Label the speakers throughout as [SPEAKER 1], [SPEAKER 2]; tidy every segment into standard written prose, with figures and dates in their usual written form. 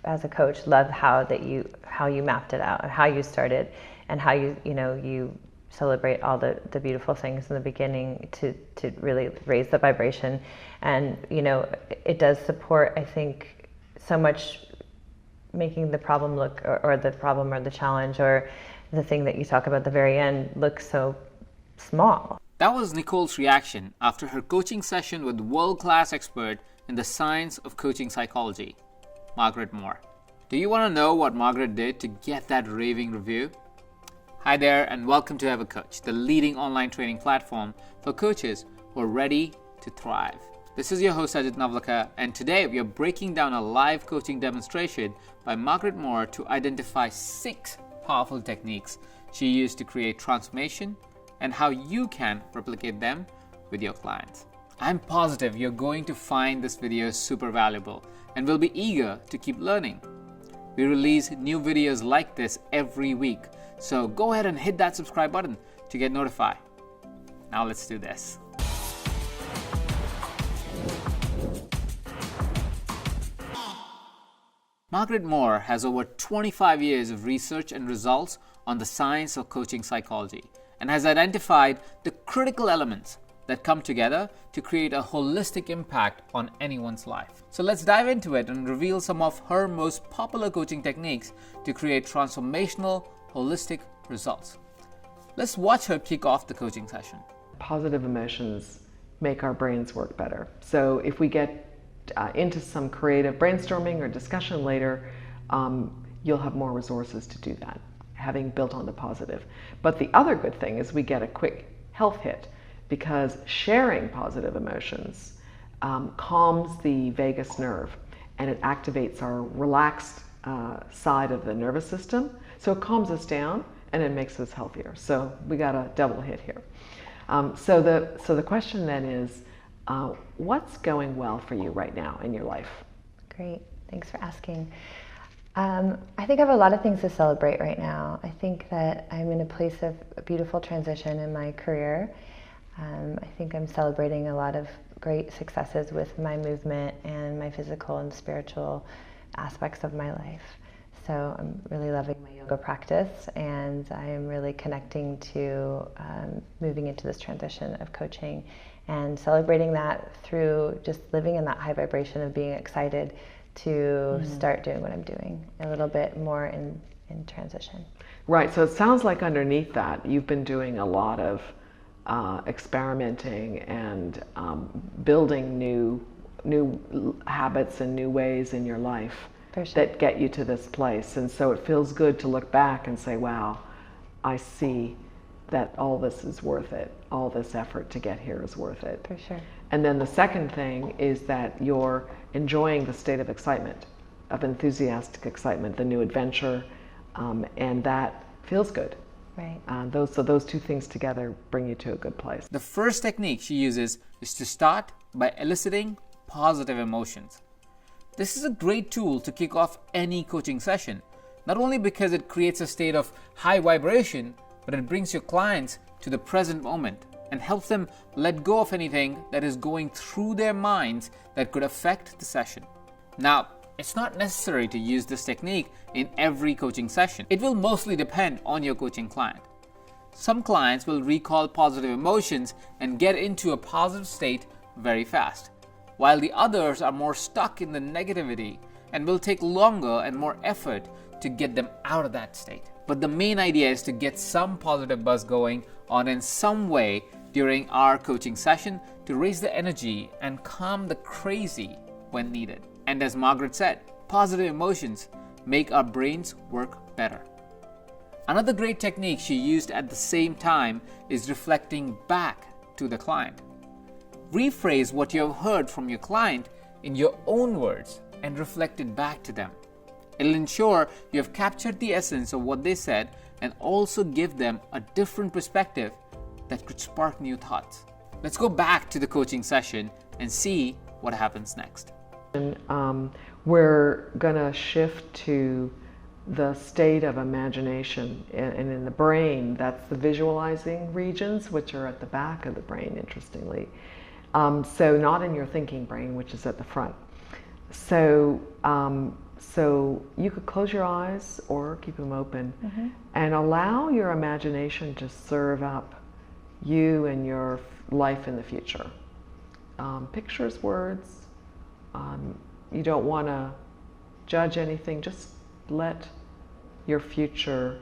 [SPEAKER 1] as a coach, love how you mapped it out, how you started, and how you celebrate all the beautiful things in the beginning to really raise the vibration. And it does support, I think, so much, making the problem look, or the problem or the challenge or the thing that you talk about at the very end look so small.
[SPEAKER 2] That was Nicole's reaction after her coaching session with world-class expert in the science of coaching psychology, Margaret Moore. Do you want to know what Margaret did to get that raving review? Hi there, and welcome to Have a Coach, the leading online training platform for coaches who are ready to thrive. This is your host Ajit Navlaka, and today we are breaking down a live coaching demonstration by Margaret Moore to identify 6 powerful techniques she used to create transformation and how you can replicate them with your clients. I'm positive you're going to find this video super valuable and will be eager to keep learning. We release new videos like this every week, so go ahead and hit that subscribe button to get notified. Now let's do this. Margaret Moore has over 25 years of research and results on the science of coaching psychology and has identified the critical elements that come together to create a holistic impact on anyone's life. So let's dive into it and reveal some of her most popular coaching techniques to create transformational, holistic results. Let's watch her kick off the coaching session.
[SPEAKER 3] Positive emotions make our brains work better. So if we get into some creative brainstorming or discussion later, you'll have more resources to do that, having built on the positive. But the other good thing is we get a quick health hit, because sharing positive emotions calms the vagus nerve and it activates our relaxed side of the nervous system. So it calms us down and it makes us healthier. So we got a double hit here. So the question then is, what's going well for you right now in your life?
[SPEAKER 1] Great, thanks for asking. I think I have a lot of things to celebrate right now. I think that I'm in a place of a beautiful transition in my career. I think I'm celebrating a lot of great successes with my movement and my physical and spiritual aspects of my life. So I'm really loving my yoga practice, and I am really connecting to moving into this transition of coaching and celebrating that through just living in that high vibration of being excited to start doing what I'm doing, a little bit more in transition.
[SPEAKER 3] Right, so it sounds like underneath that you've been doing a lot of experimenting and building new habits and new ways in your life that get you to this place. And so it feels good to look back and say, wow, I see that all this is worth it. All this effort to get here is worth it.
[SPEAKER 1] For sure.
[SPEAKER 3] And then the second thing is that you're enjoying the state of excitement, of enthusiastic excitement, the new adventure, and that feels good.
[SPEAKER 1] Right.
[SPEAKER 3] So those two things together bring you to a good place.
[SPEAKER 2] The first technique she uses is to start by eliciting positive emotions. This is a great tool to kick off any coaching session, not only because it creates a state of high vibration, but it brings your clients to the present moment and helps them let go of anything that is going through their minds that could affect the session. Now, it's not necessary to use this technique in every coaching session. It will mostly depend on your coaching client. Some clients will recall positive emotions and get into a positive state very fast, while the others are more stuck in the negativity and will take longer and more effort to get them out of that state. But the main idea is to get some positive buzz going on in some way during our coaching session to raise the energy and calm the crazy when needed. And as Margaret said, positive emotions make our brains work better. Another great technique she used at the same time is reflecting back to the client. Rephrase what you have heard from your client in your own words and reflect it back to them. It'll ensure you have captured the essence of what they said and also give them a different perspective that could spark new thoughts. Let's go back to the coaching session and see what happens next.
[SPEAKER 3] We're going to shift to the state of imagination, and in the brain, that's the visualizing regions, which are at the back of the brain, interestingly. So not in your thinking brain, which is at the front. So So you could close your eyes or keep them open and allow your imagination to serve up you and your life in the future. Pictures, words. You don't want to judge anything. Just let your future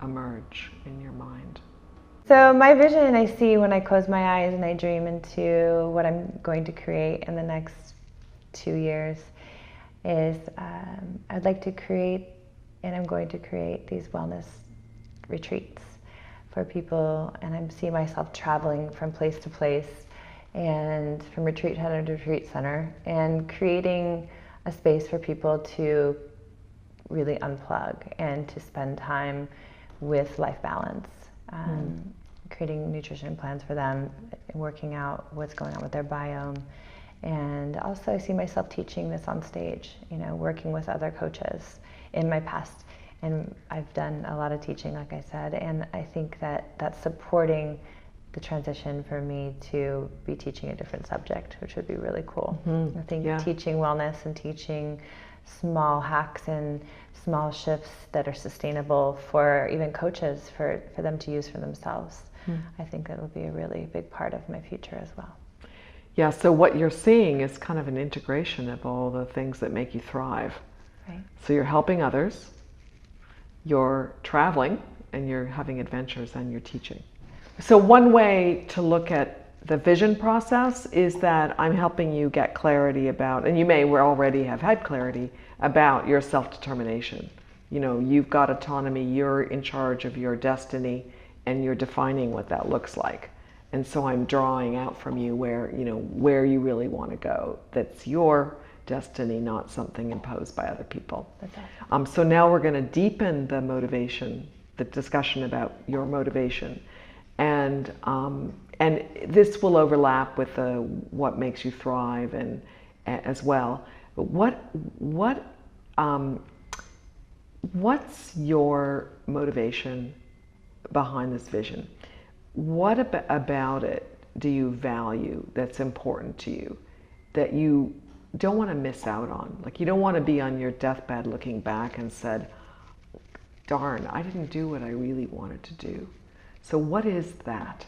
[SPEAKER 3] emerge in your mind.
[SPEAKER 1] So my vision I see when I close my eyes and I dream into what I'm going to create in the next 2 years is I'd like to create, and I'm going to create, these wellness retreats for people, and I'm seeing myself traveling from place to place and from retreat center to retreat center and creating a space for people to really unplug and to spend time with life balance. Creating nutrition plans for them, working out what's going on with their biome. And also I see myself teaching this on stage, working with other coaches in my past. And I've done a lot of teaching, like I said, and I think that that's supporting the transition for me to be teaching a different subject, which would be really cool. I think teaching wellness and teaching small hacks and small shifts that are sustainable for even coaches, for them to use for themselves. I think that will be a really big part of my future as well.
[SPEAKER 3] Yeah, so what you're seeing is kind of an integration of all the things that make you thrive.
[SPEAKER 1] Right.
[SPEAKER 3] So you're helping others, you're traveling, and you're having adventures, and you're teaching. So one way to look at the vision process is that I'm helping you get clarity about, and you may already have had clarity about your self-determination. You've got autonomy, you're in charge of your destiny, and you're defining what that looks like. And so I'm drawing out from you where you really want to go. That's your destiny, not something imposed by other people.
[SPEAKER 1] That's awesome.
[SPEAKER 3] So now we're going to deepen the motivation, the discussion about your motivation. And this will overlap with what makes you thrive and as well. But what's your motivation behind this vision? What about it do you value that's important to you that you don't want to miss out on? Like, you don't want to be on your deathbed looking back and said, darn, I didn't do what I really wanted to do. So what is that?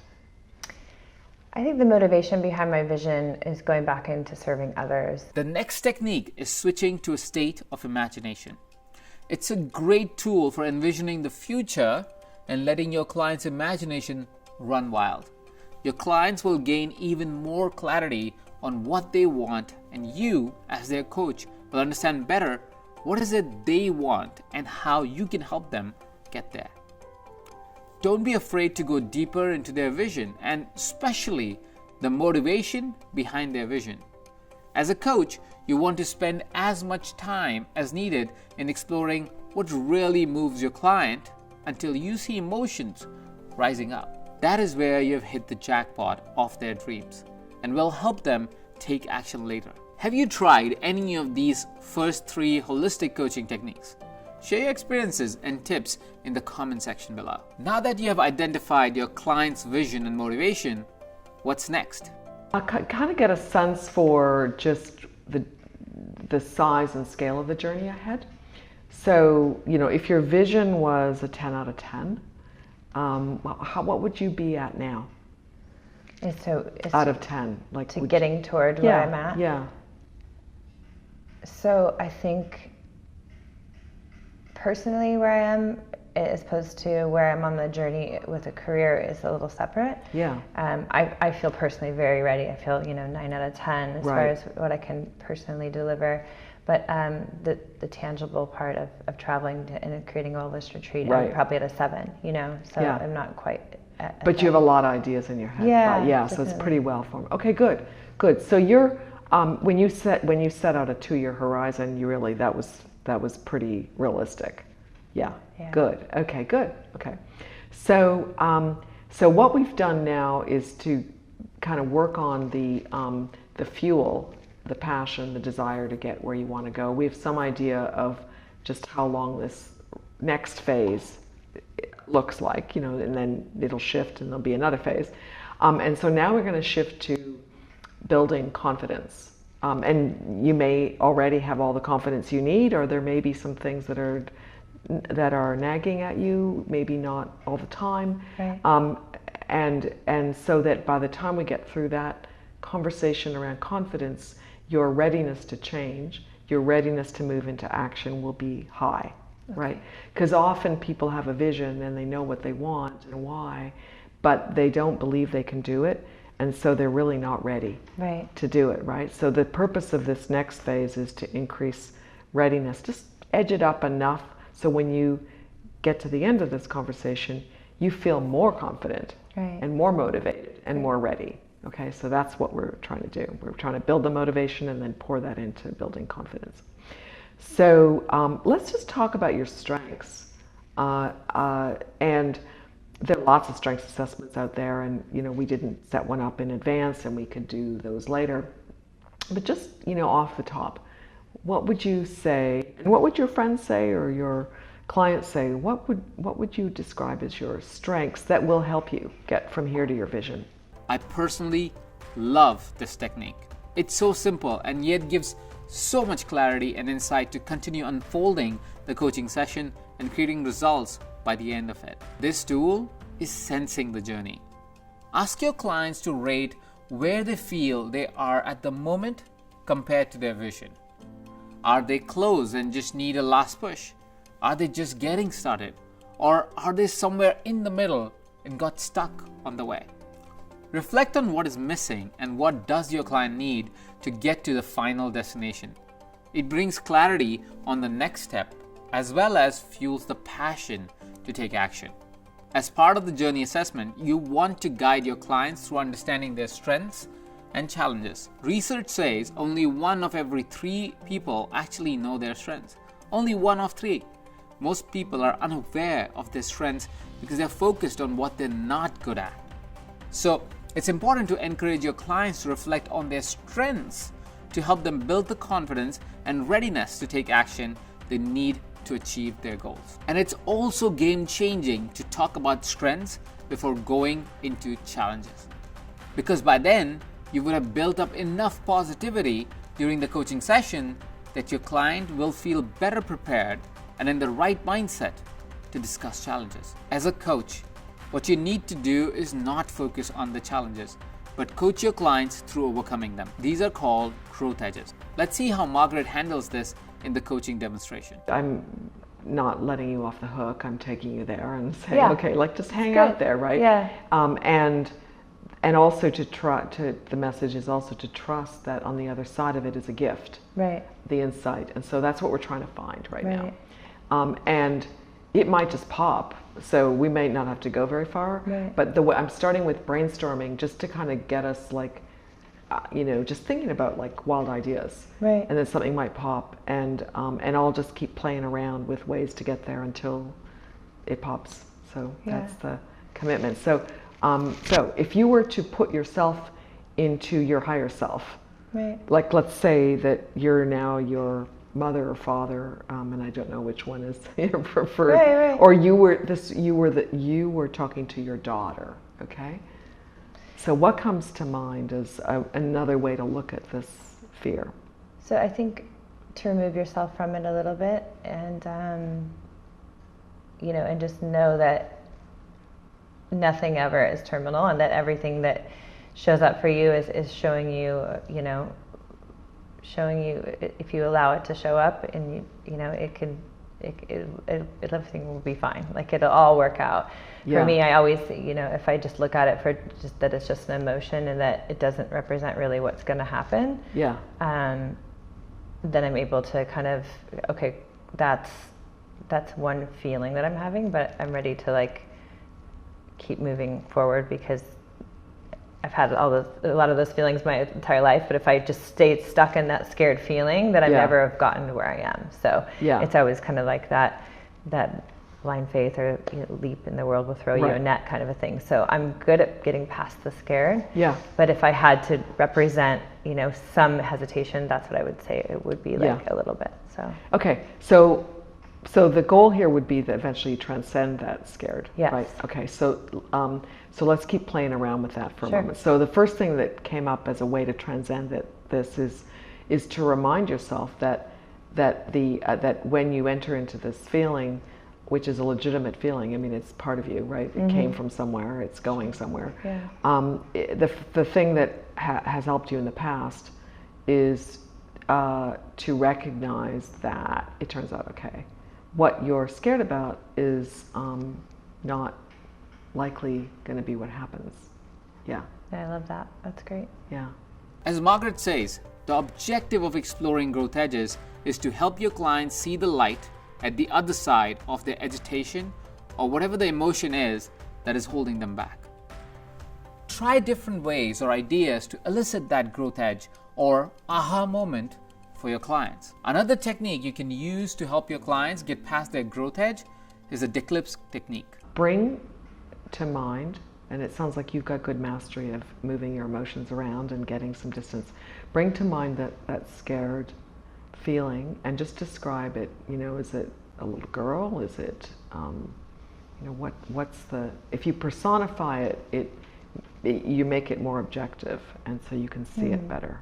[SPEAKER 1] I think the motivation behind my vision is going back into serving others.
[SPEAKER 2] The next technique is switching to a state of imagination. It's a great tool for envisioning the future and letting your client's imagination run wild. Your clients will gain even more clarity on what they want, and you, as their coach, will understand better what is it they want and how you can help them get there. Don't be afraid to go deeper into their vision, and especially the motivation behind their vision. As a coach, you want to spend as much time as needed in exploring what really moves your client until you see emotions rising up. That is where you've hit the jackpot of their dreams and will help them take action later. Have you tried any of these first 3 holistic coaching techniques? Share your experiences and tips in the comment section below. Now that you have identified your client's vision and motivation, what's next?
[SPEAKER 3] I kind of get a sense for just the size and scale of the journey ahead. So, if your vision was a 10 out of 10, what would you be at now? Out of 10,
[SPEAKER 1] getting toward where I'm at.
[SPEAKER 3] Yeah.
[SPEAKER 1] So I think personally where I am, as opposed to where I'm on the journey with a career, is a little separate.
[SPEAKER 3] Yeah.
[SPEAKER 1] I feel personally very ready. I feel 9 out of 10 as far as what I can personally deliver. But the tangible part of traveling and creating a wellness retreat, I'm probably at a 7. So I'm not quite.
[SPEAKER 3] But you have a lot of ideas in your head.
[SPEAKER 1] Yeah.
[SPEAKER 3] So it's pretty well formed. Okay, good. So you're when you set out a 2-year horizon, you really that was pretty realistic. Yeah. Good. Okay. Good. Okay. So what we've done now is to kind of work on the fuel, the passion, the desire to get where you want to go. We have some idea of just how long this next phase looks like, and then it'll shift and there'll be another phase. And so now we're going to shift to building confidence And you may already have all the confidence you need, or there may be some things that are nagging at you, maybe not all the time.
[SPEAKER 1] Right.
[SPEAKER 3] And so that by the time we get through that conversation around confidence, your readiness to change, your readiness to move into action will be high, right? Because often people have a vision and they know what they want and why, but they don't believe they can do it. And so they're really not ready to do it, right? So the purpose of this next phase is to increase readiness. Just edge it up enough so when you get to the end of this conversation, you feel more confident and more motivated and more ready. Okay, so that's what we're trying to do. We're trying to build the motivation and then pour that into building confidence. So let's just talk about your strengths. And there are lots of strengths assessments out there, and we didn't set one up in advance, and we could do those later. But just off the top, what would you say, and what would your friends say or your clients say? What would you describe as your strengths that will help you get from here to your vision?
[SPEAKER 2] I personally love this technique. It's so simple and yet gives so much clarity and insight to continue unfolding the coaching session and creating results by the end of it. This tool is sensing the journey. Ask your clients to rate where they feel they are at the moment compared to their vision. Are they close and just need a last push? Are they just getting started? Or are they somewhere in the middle and got stuck on the way? Reflect on what is missing and what does your client need to get to the final destination. It brings clarity on the next step as well as fuels the passion to take action. As part of the journey assessment, you want to guide your clients through understanding their strengths and challenges. Research says only 1 of every 3 people actually know their strengths. Only 1 of 3. Most people are unaware of their strengths because they're focused on what they're not good at. So it's important to encourage your clients to reflect on their strengths to help them build the confidence and readiness to take action they need to achieve their goals. And it's also game-changing to talk about strengths before going into challenges. Because by then, you would have built up enough positivity during the coaching session that your client will feel better prepared and in the right mindset to discuss challenges. As a coach, what you need to do is not focus on the challenges, but coach your clients through overcoming them. These are called growth edges. Let's see how Margaret handles this in the coaching demonstration.
[SPEAKER 3] I'm not letting you off the hook. I'm taking you there and saying, okay, like just hang out there, right?
[SPEAKER 1] Yeah.
[SPEAKER 3] And also the message is also to trust that on the other side of it is a gift.
[SPEAKER 1] Right.
[SPEAKER 3] The insight. And so that's what we're trying to find right now. And it might just pop. So we may not have to go very far.
[SPEAKER 1] Right.
[SPEAKER 3] But I'm starting with brainstorming just to kind of get us like, just thinking about like wild ideas.
[SPEAKER 1] Right.
[SPEAKER 3] And then something might pop, and I'll just keep playing around with ways to get there until it pops. So that's the commitment. So if you were to put yourself into your higher self, like let's say that you're now your mother or father, and I don't know which one is your preferred, or you were talking to your daughter, okay? So what comes to mind as another way to look at this fear?
[SPEAKER 1] So I think to remove yourself from it a little bit, and and just know that nothing ever is terminal, and that everything that shows up for you is showing you, if you allow it to show up, and everything will be fine. Like it'll all work out. For me, I always, if I just look at it for just that it's just an emotion and that it doesn't represent really what's going to happen.
[SPEAKER 3] Yeah.
[SPEAKER 1] Then I'm able to kind of, okay, that's one feeling that I'm having, but I'm ready to like keep moving forward because I've had a lot of those feelings my entire life, but if I just stayed stuck in that scared feeling, then I'd never have gotten to where I am. So it's always kind of like that blind faith or leap in the world will throw you a net kind of a thing. So I'm good at getting past the scared. Yeah. But if I had to represent, some hesitation, that's what I would say it would be like a little bit. So. Okay. So the goal here would be that eventually you transcend that scared, right? Okay, so let's keep playing around with that for a moment. So the first thing that came up as a way to transcend this
[SPEAKER 3] is to remind yourself that when you enter into this feeling, which is a legitimate feeling, I mean, it's part of you, right? It came from somewhere, it's going somewhere.
[SPEAKER 1] Yeah.
[SPEAKER 3] The thing that has helped you in the past is to recognize that it turns out okay. What you're scared about is not likely going to be what happens. Yeah.
[SPEAKER 1] I love that. That's great.
[SPEAKER 3] Yeah.
[SPEAKER 2] As Margaret says, the objective of exploring growth edges is to help your clients see the light at the other side of their agitation or whatever the emotion is that is holding them back. Try different ways or ideas to elicit that growth edge or aha moment for your clients. Another technique you can use to help your clients get past their growth edge is the Declips technique.
[SPEAKER 3] Bring to mind, and it sounds like you've got good mastery of moving your emotions around and getting some distance. Bring to mind that scared feeling and just describe it. You know, is it a little girl? Is it, you know, what's the, if you personify it, you make it more objective, and so you can see it better.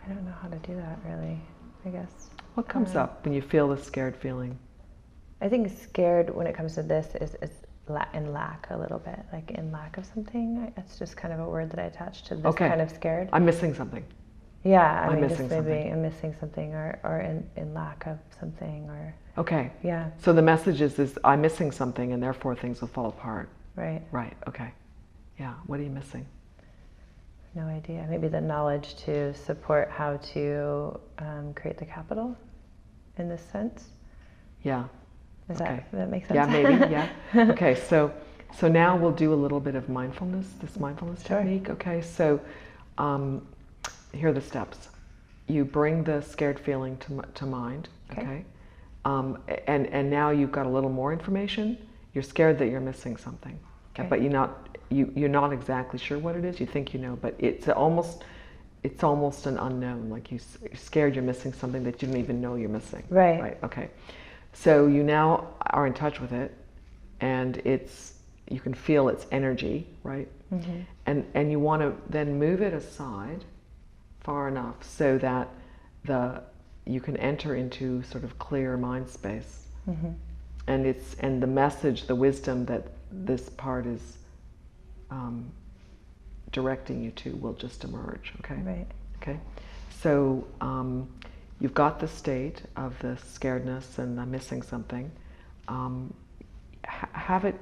[SPEAKER 1] I don't know how to do that, really, I guess.
[SPEAKER 3] What comes up when you feel the scared feeling?
[SPEAKER 1] I think scared when it comes to this is in lack a little bit, like in lack of something. It's just kind of a word that I attach to this kind of scared.
[SPEAKER 3] I'm missing something.
[SPEAKER 1] Yeah, I
[SPEAKER 3] I'm
[SPEAKER 1] mean,
[SPEAKER 3] missing
[SPEAKER 1] just maybe
[SPEAKER 3] something.
[SPEAKER 1] I'm missing something, or in lack of something, or
[SPEAKER 3] Okay.
[SPEAKER 1] yeah,
[SPEAKER 3] So the message is I'm missing something, and therefore things will fall apart.
[SPEAKER 1] right.
[SPEAKER 3] Right. Okay. Yeah. What are you missing?
[SPEAKER 1] No idea. Maybe the knowledge to support how to create the capital in this sense.
[SPEAKER 3] Yeah.
[SPEAKER 1] Does
[SPEAKER 3] Okay.
[SPEAKER 1] that make sense?
[SPEAKER 3] Yeah, maybe. Yeah. Okay. So now we'll do a little bit of mindfulness. This mindfulness
[SPEAKER 1] Sure.
[SPEAKER 3] technique. Okay. So here are the steps. You bring the scared feeling to mind. Okay. And now you've got a little more information. You're scared that you're missing something, but you're not exactly sure what it is. You think you know, but it's almost an unknown. Like you're scared you're missing something that you don't even know you're missing.
[SPEAKER 1] Right.
[SPEAKER 3] Right. Okay. So you now are in touch with it, and you can feel its energy, right? Mm-hmm. And you want to then move it aside far enough so that you can enter into sort of clear mind space. Mm-hmm. And the message, the wisdom that this part is directing you to will just emerge. Okay.
[SPEAKER 1] Right.
[SPEAKER 3] Okay. So you've got the state of the scaredness and the missing something. Have it.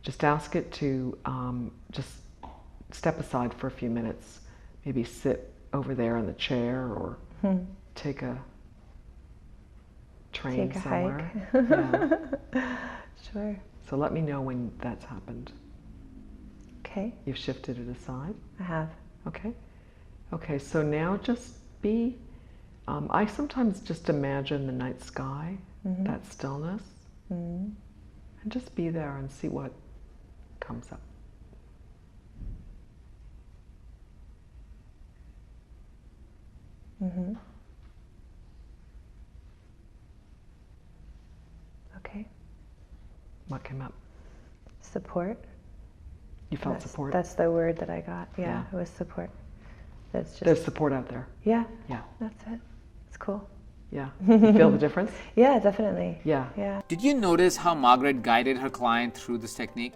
[SPEAKER 3] Just ask it to just step aside for a few minutes. Maybe sit over there in the chair, or take a train somewhere.
[SPEAKER 1] Hike. Yeah. Sure.
[SPEAKER 3] So let me know when that's happened.
[SPEAKER 1] Okay.
[SPEAKER 3] You've shifted it aside?
[SPEAKER 1] I have.
[SPEAKER 3] Okay. Okay, so now just be, I sometimes just imagine the night sky, that stillness, and just be there and see what comes up.
[SPEAKER 1] Mm-hmm. Okay.
[SPEAKER 3] What came up?
[SPEAKER 1] Support.
[SPEAKER 3] You felt support?
[SPEAKER 1] That's the word that I got. Yeah,
[SPEAKER 3] Yeah.
[SPEAKER 1] it was support. That's just.
[SPEAKER 3] There's support out there.
[SPEAKER 1] Yeah.
[SPEAKER 3] Yeah.
[SPEAKER 1] That's it. It's cool.
[SPEAKER 3] Yeah. You feel the difference?
[SPEAKER 1] Yeah, definitely.
[SPEAKER 3] Yeah.
[SPEAKER 1] Yeah.
[SPEAKER 2] Did you notice how Margaret guided her client through this technique?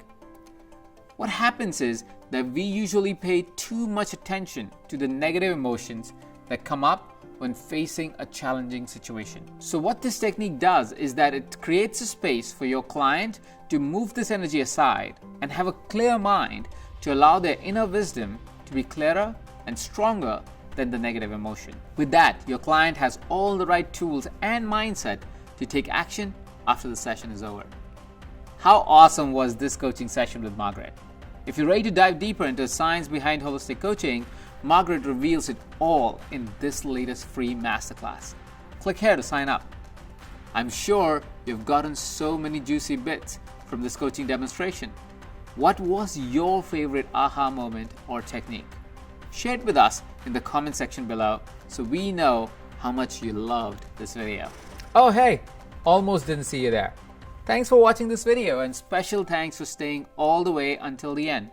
[SPEAKER 2] What happens is that we usually pay too much attention to the negative emotions that come up when facing a challenging situation. So what this technique does is that it creates a space for your client to move this energy aside and have a clear mind to allow their inner wisdom to be clearer and stronger than the negative emotion. With that, your client has all the right tools and mindset to take action after the session is over. How awesome was this coaching session with Margaret? If you're ready to dive deeper into the science behind holistic coaching, Margaret reveals it all in this latest free masterclass. Click here to sign up. I'm sure you've gotten so many juicy bits from this coaching demonstration. What was your favorite aha moment or technique? Share it with us in the comment section below so we know how much you loved this video. Oh hey, almost didn't see you there. Thanks for watching this video, and special thanks for staying all the way until the end.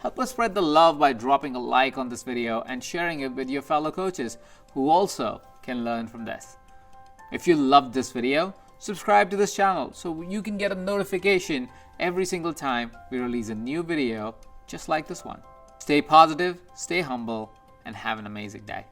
[SPEAKER 2] Help us spread the love by dropping a like on this video and sharing it with your fellow coaches who also can learn from this. If you loved this video, subscribe to this channel so you can get a notification every single time we release a new video just like this one. Stay positive, stay humble, and have an amazing day.